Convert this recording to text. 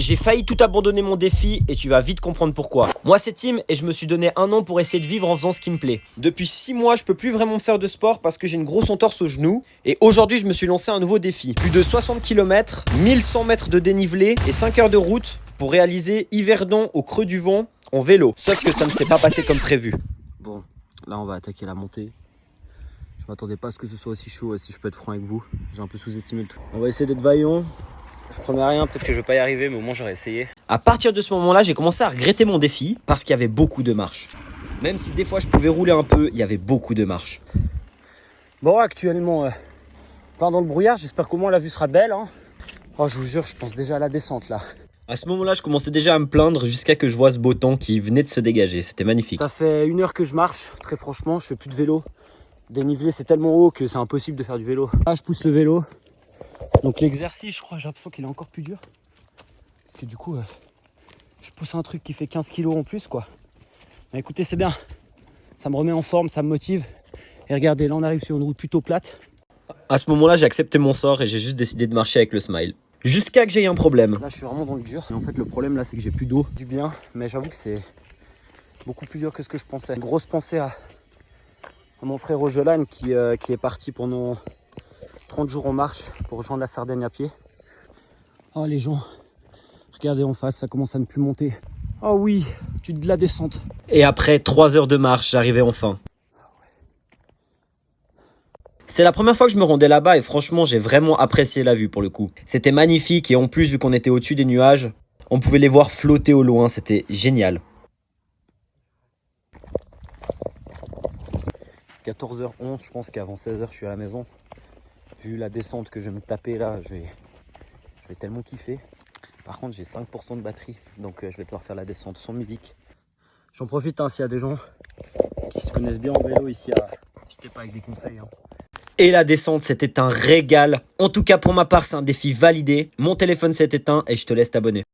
J'ai failli tout abandonner mon défi et tu vas vite comprendre pourquoi. Moi c'est Tim et je me suis donné 1 an pour essayer de vivre en faisant ce qui me plaît. Depuis 6 mois je peux plus vraiment faire de sport parce que j'ai une grosse entorse au genou. Et aujourd'hui je me suis lancé un nouveau défi. Plus de 60 km, 1100 mètres de dénivelé et 5 heures de route pour réaliser Yverdon au creux du vent en vélo. Sauf que ça ne s'est pas passé comme prévu. Bon, là on va attaquer la montée. Je m'attendais pas à ce que ce soit aussi chaud, si je peux être franc avec vous. J'ai un peu sous-estimé le truc. On va essayer d'être vaillant. Je promets rien, peut-être que je vais pas y arriver, mais au moins j'aurais essayé. À partir de ce moment-là, j'ai commencé à regretter mon défi parce qu'il y avait beaucoup de marches. Même si des fois je pouvais rouler un peu, il y avait beaucoup de marches. Bon, actuellement, plein dans le brouillard, j'espère qu'au moins la vue sera belle. Hein. Oh, je vous jure, je pense déjà à la descente là. À ce moment-là, je commençais déjà à me plaindre jusqu'à que je vois ce beau temps qui venait de se dégager. C'était magnifique. Ça fait 1 heure que je marche, très franchement, je fais plus de vélo. Dénivelé, c'est tellement haut que c'est impossible de faire du vélo. Là, je pousse le vélo. Donc l'exercice, je crois, j'ai l'impression qu'il est encore plus dur. Parce que du coup, je pousse un truc qui fait 15 kg en plus, quoi. Mais écoutez, c'est bien. Ça me remet en forme, ça me motive. Et regardez, là, on arrive sur une route plutôt plate. À ce moment-là, j'ai accepté mon sort et j'ai juste décidé de marcher avec le smile. Jusqu'à que j'ai eu un problème. Là, je suis vraiment dans le dur. Et en fait, le problème, là, c'est que j'ai plus d'eau. Du bien, mais j'avoue que c'est beaucoup plus dur que ce que je pensais. Une grosse pensée à mon frère Ojolan qui est parti pendant 30 jours en marche pour rejoindre la Sardaigne à pied. Oh les gens, regardez en face, ça commence à ne plus monter. Oh oui, tu de la descente. Et après 3 heures de marche, j'arrivais enfin. C'est la première fois que je me rendais là-bas et franchement, j'ai vraiment apprécié la vue pour le coup. C'était magnifique et en plus, vu qu'on était au-dessus des nuages, on pouvait les voir flotter au loin, c'était génial. 14h11, je pense qu'avant 16h, je suis à la maison. Vu la descente que je vais me taper là, je vais tellement kiffer. Par contre, j'ai 5% de batterie, donc je vais devoir faire la descente sans musique. J'en profite, hein, s'il y a des gens qui se connaissent bien en vélo ici, n'hésitez pas avec des conseils. Hein. Et la descente, c'était un régal. En tout cas, pour ma part, c'est un défi validé. Mon téléphone s'est éteint et je te laisse t'abonner.